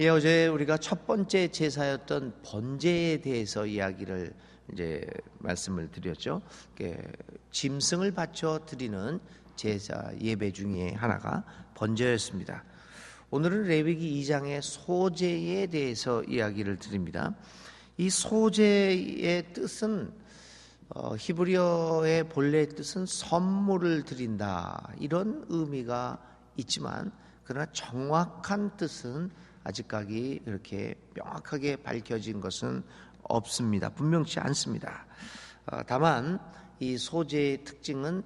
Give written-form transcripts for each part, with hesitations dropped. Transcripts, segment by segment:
예, 어제 우리가 첫 번째 제사였던 번제에 대해서 이야기를 말씀을 드렸죠. 짐승을 바쳐 드리는 제사 예배 중에 하나가 번제였습니다. 오늘은 레위기 2장의 소제에 대해서 이야기를 드립니다. 이 소제의 뜻은 히브리어의 본래 뜻은 선물을 드린다, 이런 의미가 있지만, 그러나 정확한 뜻은 아직까지 이렇게 명확하게 밝혀진 것은 없습니다. 분명치 않습니다. 다만 이 소제의 특징은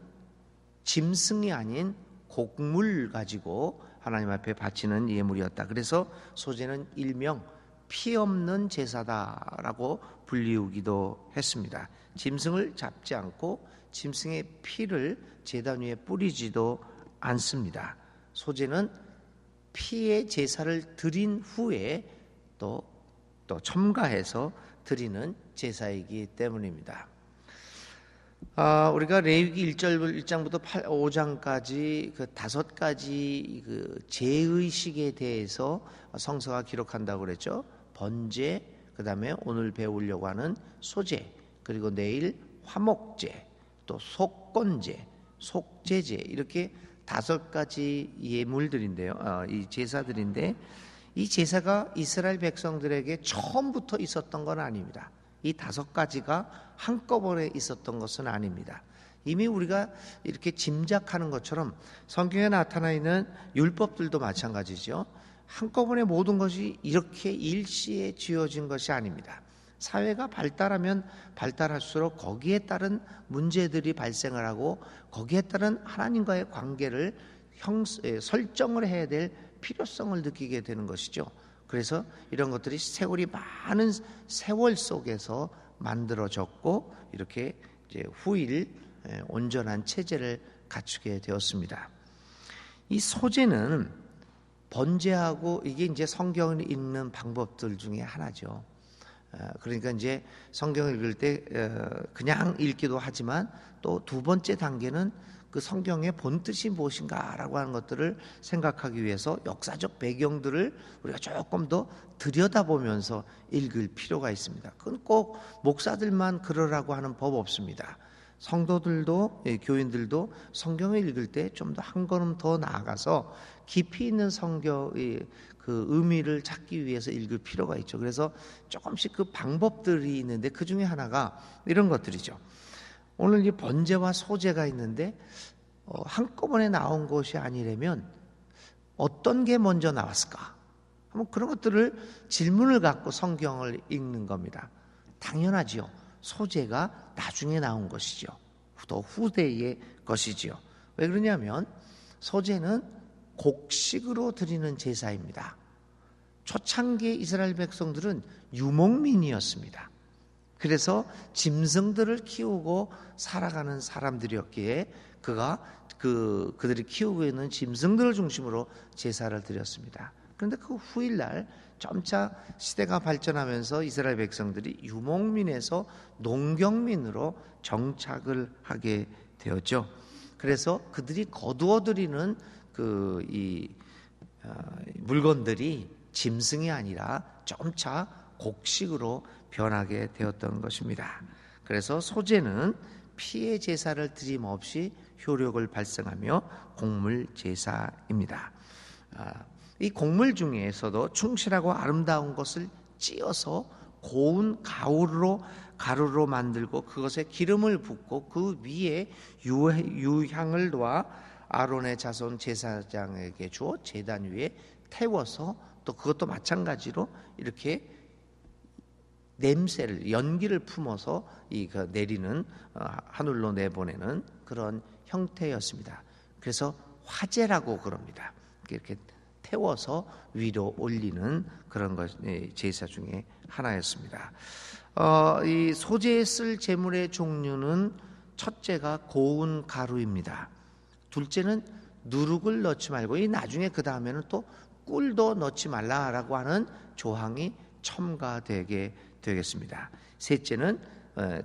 짐승이 아닌 곡물 가지고 하나님 앞에 바치는 예물이었다. 그래서 소제는 일명 피 없는 제사다라고 불리우기도 했습니다. 짐승을 잡지 않고 짐승의 피를 제단 위에 뿌리지도 않습니다. 소제는 피의 제사를 드린 후에 또 첨가해서 드리는 제사이기 때문입니다. 우리가 레위기 1장부터 5장까지 그 5가지 그 제의식에 대해서 성서가 기록한다고 그랬죠. 번제, 그 다음에 오늘 배우려고 하는 소제, 그리고 내일 화목제, 또 속건제, 속제제, 이렇게 5가지 예물들인데요. 이 제사들인데, 이 제사가 이스라엘 백성들에게 처음부터 있었던 건 아닙니다. 이 5가지가 한꺼번에 있었던 것은 아닙니다. 이미 우리가 이렇게 짐작하는 것처럼 성경에 나타나 있는 율법들도 마찬가지죠. 한꺼번에 모든 것이 이렇게 일시에 지어진 것이 아닙니다. 사회가 발달하면 발달할수록 거기에 따른 문제들이 발생을 하고, 거기에 따른 하나님과의 관계를 설정을 해야 될 필요성을 느끼게 되는 것이죠. 그래서 이런 것들이 세월이 많은 세월 속에서 만들어졌고, 이렇게 후일 온전한 체제를 갖추게 되었습니다. 이 소제는 번제하고, 이게 이제 성경을 읽는 방법들 중에 하나죠. 그러니까 이제 성경을 읽을 때 그냥 읽기도 하지만, 또 두 번째 단계는 그 성경의 본뜻이 무엇인가라고 하는 것들을 생각하기 위해서 역사적 배경들을 우리가 조금 더 들여다보면서 읽을 필요가 있습니다. 그건 꼭 목사들만 그러라고 하는 법 없습니다. 성도들도, 교인들도 성경을 읽을 때 좀 더 한 걸음 더 나아가서 깊이 있는 성경의 그 의미를 찾기 위해서 읽을 필요가 있죠. 그래서 조금씩 그 방법들이 있는데, 그 중에 하나가 이런 것들이죠. 오늘 이 번제와 소제가 있는데 한꺼번에 나온 것이 아니라면 어떤 게 먼저 나왔을까? 한번 그런 것들을 질문을 갖고 성경을 읽는 겁니다. 당연하지요. 소제가 나중에 나온 것이죠. 더 후대의 것이지요. 왜 그러냐면 소제는 곡식으로 드리는 제사입니다. 초창기 이스라엘 백성들은 유목민이었습니다. 그래서 짐승들을 키우고 살아가는 사람들이었기에 그들이 키우고 있는 짐승들을 중심으로 제사를 드렸습니다. 그런데 그 후일날 점차 시대가 발전하면서 이스라엘 백성들이 유목민에서 농경민으로 정착을 하게 되었죠. 그래서 그들이 거두어 드리는 물건들이 짐승이 아니라 점차 곡식으로 변하게 되었던 것입니다. 그래서 소제는 피의 제사를 드림없이 효력을 발생하며 곡물 제사입니다. 이 곡물 중에서도 충실하고 아름다운 것을 찧어서 고운 가루로 만들고 그것에 기름을 붓고 그 위에 유향을 놓아 아론의 자손 제사장에게 주어 제단 위에 태워서, 또 그것도 마찬가지로 이렇게 연기를 품어서 내리는, 하늘로 내보내는 그런 형태였습니다. 그래서 화제라고 그럽니다. 이렇게 태워서 위로 올리는 그런 것, 제사 중에 하나였습니다. 이 소제에 쓸 제물의 종류는 첫째가 고운 가루입니다. 둘째는 누룩을 넣지 말고, 나중에 그 다음에는 또 꿀도 넣지 말라라고 하는 조항이 첨가되게 되겠습니다. 셋째는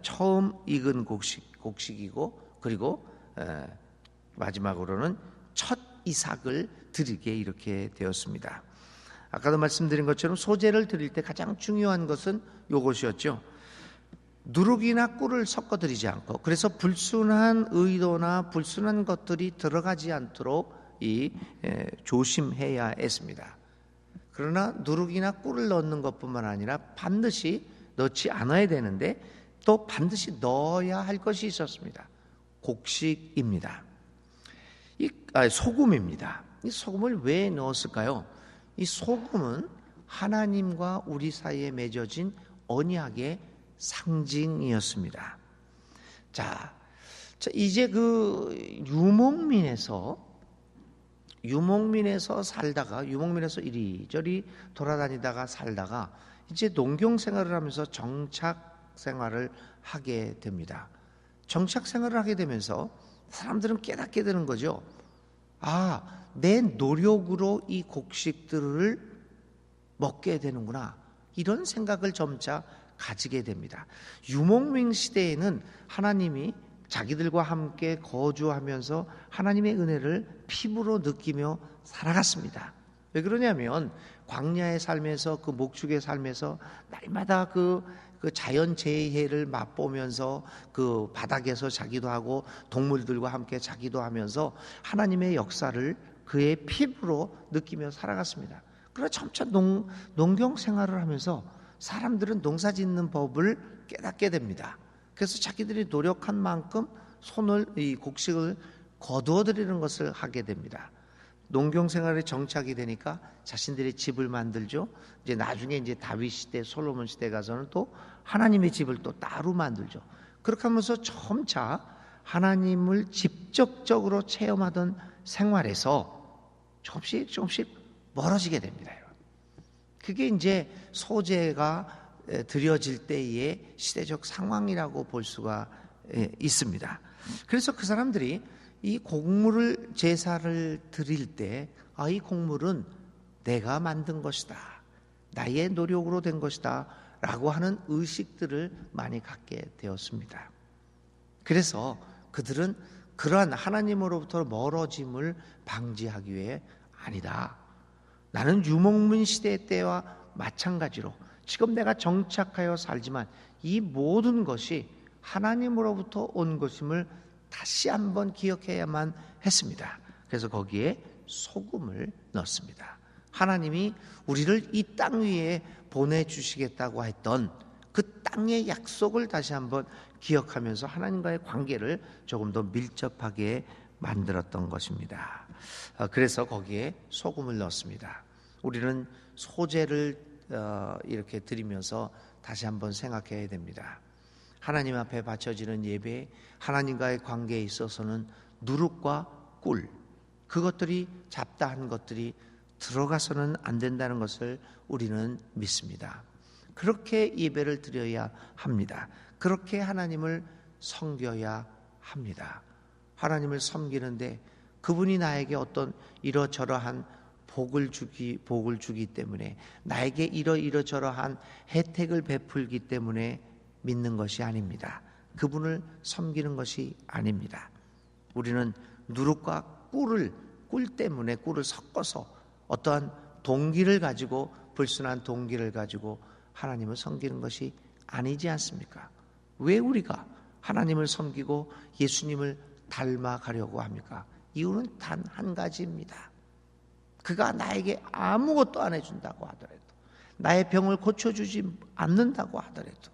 처음 익은 곡식이고, 그리고 마지막으로는 첫 이삭을 드리게 이렇게 되었습니다. 아까도 말씀드린 것처럼 소재를 드릴 때 가장 중요한 것은 이것이었죠. 누룩이나 꿀을 섞어드리지 않고, 그래서 불순한 의도나 불순한 것들이 들어가지 않도록 조심해야 했습니다. 그러나 누룩이나 꿀을 넣는 것뿐만 아니라 반드시 넣지 않아야 되는데 또 반드시 넣어야 할 것이 있었습니다. 곡식입니다. 소금입니다. 이 소금을 왜 넣었을까요? 이 소금은 하나님과 우리 사이에 맺어진 언약의 상징이었습니다. 자, 이제 그 유목민에서 살다가, 유목민에서 이리저리 돌아다니다가 살다가 이제 농경 생활을 하면서 정착 생활을 하게 됩니다. 정착 생활을 하게 되면서 사람들은 깨닫게 되는 거죠. 내 노력으로 이 곡식들을 먹게 되는구나, 이런 생각을 점차 가지게 됩니다. 유목민 시대에는 하나님이 자기들과 함께 거주하면서 하나님의 은혜를 피부로 느끼며 살아갔습니다. 왜 그러냐면 광야의 삶에서, 그 목축의 삶에서 날마다 그 자연 재해를 맛보면서 그 바닥에서 자기도 하고 동물들과 함께 자기도 하면서 하나님의 역사를 그의 피부로 느끼며 살아갔습니다. 그러나 점차 농경 생활을 하면서 사람들은 농사 짓는 법을 깨닫게 됩니다. 그래서 자기들이 노력한 만큼 이 곡식을 거두어 드리는 것을 하게 됩니다. 농경 생활에 정착이 되니까 자신들의 집을 만들죠. 이제 나중에 이제 다윗 시대, 솔로몬 시대 가서는 또 하나님의 집을 또 따로 만들죠. 그렇게 하면서 점차 하나님을 직접적으로 체험하던 생활에서 조금씩 멀어지게 됩니다. 그게 이제 소재가 드려질 때의 시대적 상황이라고 볼 수가 있습니다. 그래서 그 사람들이 이 곡물을 제사를 드릴 때 이 곡물은 내가 만든 것이다, 나의 노력으로 된 것이다 라고 하는 의식들을 많이 갖게 되었습니다. 그래서 그들은 그러한 하나님으로부터 멀어짐을 방지하기 위해 아니다, 나는 유목민 시대 때와 마찬가지로 지금 내가 정착하여 살지만 이 모든 것이 하나님으로부터 온 것임을 다시 한번 기억해야만 했습니다. 그래서 거기에 소금을 넣습니다. 하나님이 우리를 이 땅 위에 보내주시겠다고 했던 그 땅의 약속을 다시 한번 기억하면서 하나님과의 관계를 조금 더 밀접하게 만들었던 것입니다. 그래서 거기에 소금을 넣습니다. 우리는 소재를 이렇게 드리면서 다시 한번 생각해야 됩니다. 하나님 앞에 바쳐지는 예배, 하나님과의 관계에 있어서는 누룩과 꿀, 그것들이 잡다한 것들이 들어가서는 안 된다는 것을 우리는 믿습니다. 그렇게 예배를 드려야 합니다. 그렇게 하나님을 섬겨야 합니다. 하나님을 섬기는데 그분이 나에게 어떤 이러저러한 복을 주기 때문에, 나에게 이러저러한 혜택을 베풀기 때문에 믿는 것이 아닙니다. 그분을 섬기는 것이 아닙니다. 우리는 누룩과 꿀을 섞어서 어떠한 동기를 가지고, 불순한 동기를 가지고 하나님을 섬기는 것이 아니지 않습니까? 왜 우리가 하나님을 섬기고 예수님을 닮아가려고 합니까? 이유는 단 한 가지입니다. 그가 나에게 아무것도 안 해준다고 하더라도, 나의 병을 고쳐주지 않는다고 하더라도,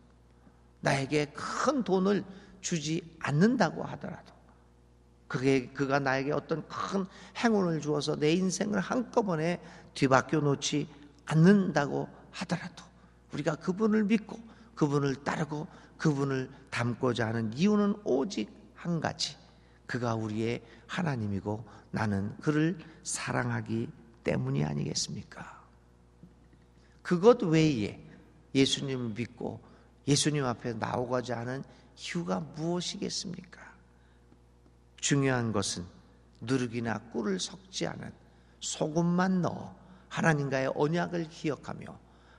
나에게 큰 돈을 주지 않는다고 하더라도, 그가 나에게 어떤 큰 행운을 주어서 내 인생을 한꺼번에 뒤바뀌어 놓지 않는다고 하더라도 우리가 그분을 믿고 그분을 따르고 그분을 닮고자 하는 이유는 오직 한 가지, 그가 우리의 하나님이고 나는 그를 사랑하기 때문이 아니겠습니까? 그것 외에 예수님을 믿고 예수님 앞에 나오고자 하는 이유가 무엇이겠습니까? 중요한 것은 누룩이나 꿀을 섞지 않은 소금만 넣어 하나님과의 언약을 기억하며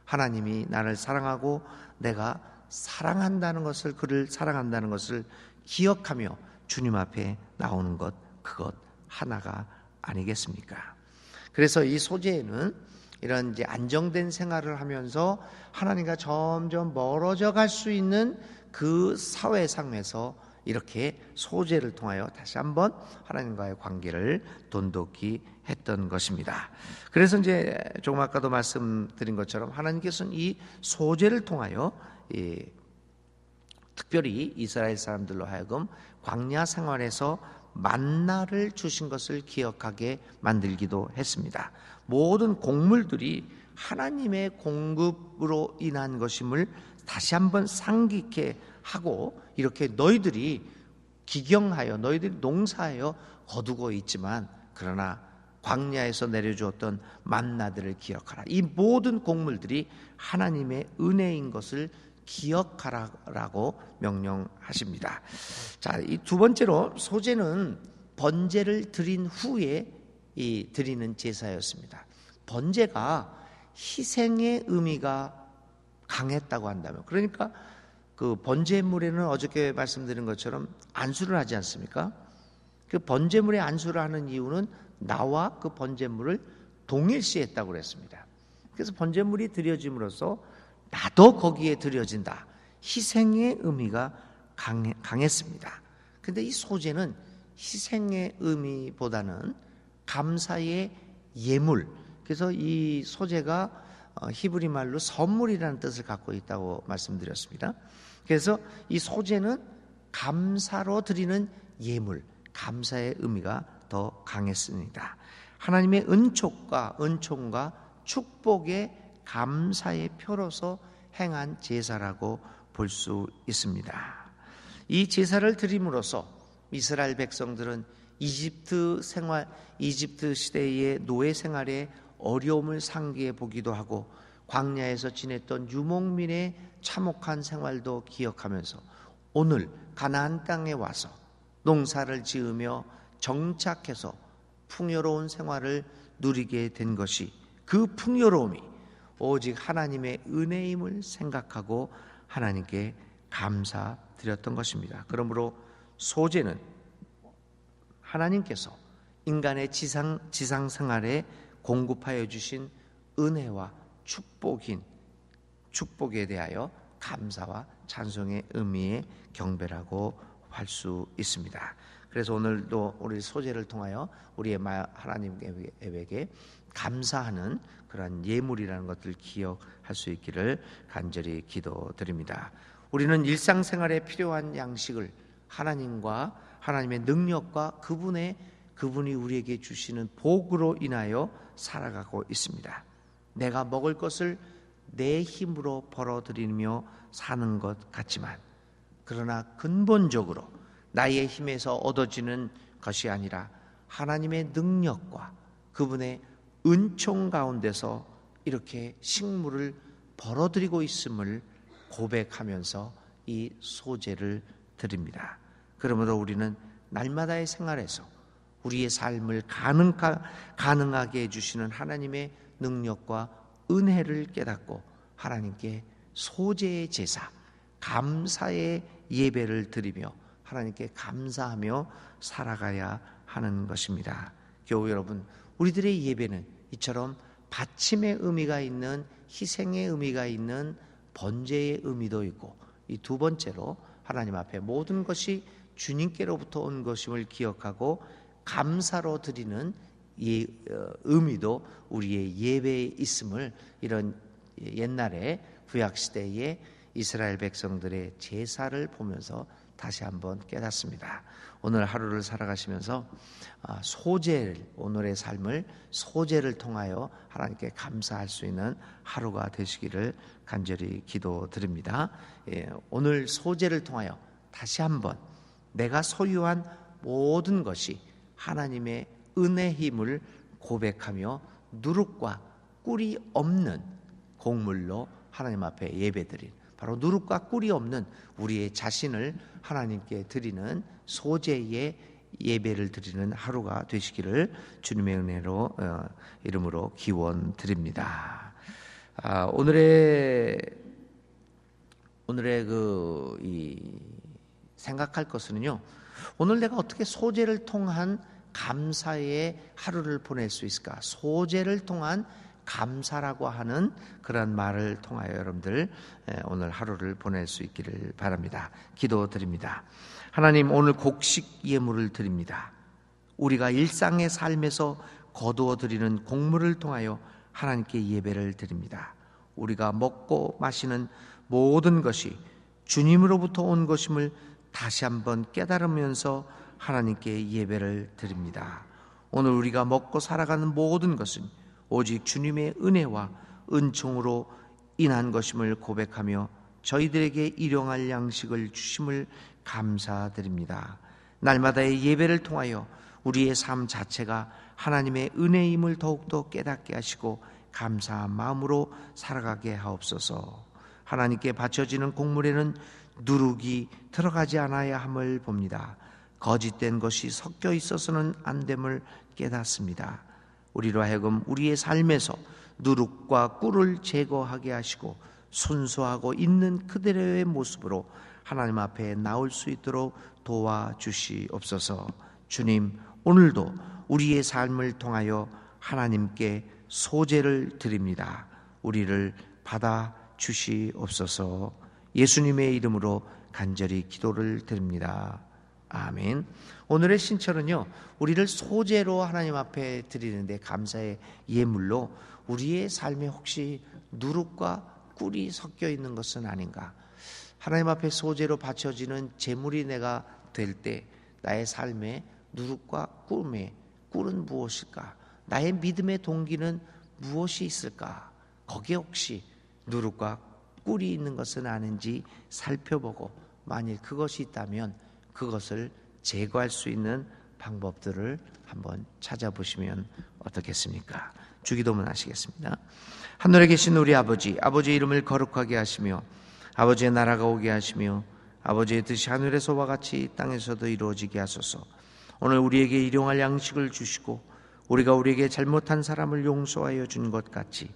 하나님이 나를 사랑하고 내가 사랑한다는 것을, 그를 사랑한다는 것을 기억하며 주님 앞에 나오는 것, 그것 하나가 아니겠습니까? 그래서 이 소재에는 이런 이제 안정된 생활을 하면서 하나님과 점점 멀어져 갈 수 있는 그 사회상에서 이렇게 소재를 통하여 다시 한번 하나님과의 관계를 돈독히 했던 것입니다. 그래서 이제 조금 아까도 말씀드린 것처럼 하나님께서는 이 소재를 통하여 특별히 이스라엘 사람들로 하여금 광야 생활에서 만나를 주신 것을 기억하게 만들기도 했습니다. 모든 곡물들이 하나님의 공급으로 인한 것임을 다시 한번 상기케 하고, 이렇게 너희들이 기경하여 너희들이 농사하여 거두고 있지만 그러나 광야에서 내려주었던 만나들을 기억하라. 이 모든 곡물들이 하나님의 은혜인 것을 기억하라라고 명령하십니다. 자, 이 두 번째로 소제는 번제를 드린 후에 드리는 제사였습니다. 번제가 희생의 의미가 강했다고 한다면, 그러니까 그 번제물에는 어저께 말씀드린 것처럼 안수를 하지 않습니까? 그 번제물에 안수를 하는 이유는 나와 그 번제물을 동일시했다고 그랬습니다. 그래서 번제물이 드려짐으로써 나도 거기에 드려진다, 희생의 의미가 강했습니다. 그런데 이 소제는 희생의 의미보다는 감사의 예물, 그래서 이 소제가 히브리 말로 선물이라는 뜻을 갖고 있다고 말씀드렸습니다. 그래서 이 소제는 감사로 드리는 예물, 감사의 의미가 더 강했습니다. 하나님의 은총과 축복의 감사의 표로서 행한 제사라고 볼 수 있습니다. 이 제사를 드림으로써 이스라엘 백성들은 이집트 시대의 노예 생활에 어려움을 상기해 보기도 하고, 광야에서 지냈던 유목민의 참혹한 생활도 기억하면서 오늘 가나안 땅에 와서 농사를 지으며 정착해서 풍요로운 생활을 누리게 된 것이, 그 풍요로움이 오직 하나님의 은혜임을 생각하고 하나님께 감사드렸던 것입니다. 그러므로 소제는 하나님께서 인간의 지상 생활에 공급하여 주신 은혜와 축복에 대하여 감사와 찬송의 의미의 경배라고 할 수 있습니다. 그래서 오늘도 우리 소제를 통하여 우리의 하나님에게 감사하는 그러한 예물이라는 것들을 기억할 수 있기를 간절히 기도드립니다. 우리는 일상생활에 필요한 양식을 하나님과 하나님의 능력과 그분이 우리에게 주시는 복으로 인하여 살아가고 있습니다. 내가 먹을 것을 내 힘으로 벌어들이며 사는 것 같지만, 그러나 근본적으로 나의 힘에서 얻어지는 것이 아니라 하나님의 능력과 그분의 은총 가운데서 이렇게 식물을 벌어들이고 있음을 고백하면서 이 소제를 드립니다. 그러므로 우리는 날마다의 생활에서 우리의 삶을 가능하게 해주시는 하나님의 능력과 은혜를 깨닫고 하나님께 소제의 제사, 감사의 예배를 드리며 하나님께 감사하며 살아가야 하는 것입니다. 교우 여러분, 우리들의 예배는 이처럼 바침의 의미가 있는, 희생의 의미가 있는 번제의 의미도 있고, 이 두 번째로 하나님 앞에 모든 것이 주님께로부터 온 것임을 기억하고 감사로 드리는 이 의미도 우리의 예배에 있음을, 이런 옛날에 구약시대의 이스라엘 백성들의 제사를 보면서 다시 한번 깨닫습니다. 오늘 하루를 살아가시면서 오늘의 삶을 소제를 통하여 하나님께 감사할 수 있는 하루가 되시기를 간절히 기도드립니다. 오늘 소제를 통하여 다시 한번 내가 소유한 모든 것이 하나님의 은혜의 힘을 고백하며 누룩과 꿀이 없는 곡물로 하나님 앞에 예배드린, 바로 누룩과 꿀이 없는 우리의 자신을 하나님께 드리는 소제의 예배를 드리는 하루가 되시기를 주님의 은혜로 이름으로 기원드립니다. 오늘의 생각할 것은요, 오늘 내가 어떻게 소제를 통한 감사의 하루를 보낼 수 있을까? 소제를 통한 감사라고 하는 그런 말을 통하여 여러분들 오늘 하루를 보낼 수 있기를 바랍니다. 기도드립니다. 하나님, 오늘 곡식 예물을 드립니다. 우리가 일상의 삶에서 거두어 드리는 곡물을 통하여 하나님께 예배를 드립니다. 우리가 먹고 마시는 모든 것이 주님으로부터 온 것임을 다시 한번 깨달으면서 하나님께 예배를 드립니다. 오늘 우리가 먹고 살아가는 모든 것은 오직 주님의 은혜와 은총으로 인한 것임을 고백하며 저희들에게 일용할 양식을 주심을 감사드립니다. 날마다의 예배를 통하여 우리의 삶 자체가 하나님의 은혜임을 더욱더 깨닫게 하시고 감사한 마음으로 살아가게 하옵소서. 하나님께 바쳐지는 곡물에는 누룩이 들어가지 않아야 함을 봅니다. 거짓된 것이 섞여 있어서는 안 됨을 깨닫습니다. 우리로 하여금 우리의 삶에서 누룩과 꿀을 제거하게 하시고 순수하고 있는 그대로의 모습으로 하나님 앞에 나올 수 있도록 도와주시옵소서. 주님, 오늘도 우리의 삶을 통하여 하나님께 소제를 드립니다. 우리를 받아 주시옵소서. 예수님의 이름으로 간절히 기도를 드립니다. 아멘. 오늘의 신철은요, 우리를 소제로 하나님 앞에 드리는데 감사의 예물로 우리의 삶에 혹시 누룩과 꿀이 섞여 있는 것은 아닌가? 하나님 앞에 소제로 바쳐지는 제물이 내가 될 때 나의 삶에 누룩과 꿀은 무엇일까? 나의 믿음의 동기는 무엇이 있을까? 거기에 혹시 누룩과 꿀이 있는 것은 아닌지 살펴보고 만일 그것이 있다면 그것을 제거할 수 있는 방법들을 한번 찾아보시면 어떻겠습니까? 주기도문 하시겠습니다. 하늘에 계신 우리 아버지, 아버지의 이름을 거룩하게 하시며 아버지의 나라가 오게 하시며 아버지의 뜻이 하늘에서와 같이 땅에서도 이루어지게 하소서. 오늘 우리에게 일용할 양식을 주시고 우리가 우리에게 잘못한 사람을 용서하여 준 것 같이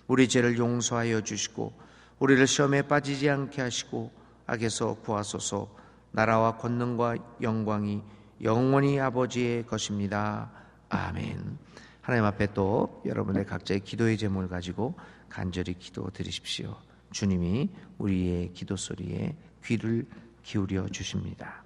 우리 죄를 용서하여 주시고 우리를 시험에 빠지지 않게 하시고 악에서 구하소서. 나라와 권능과 영광이 영원히 아버지의 것입니다. 아멘. 하나님 앞에 또 여러분의 각자의 기도의 제목을 가지고 간절히 기도드리십시오. 주님이 우리의 기도 소리에 귀를 기울여 주십니다.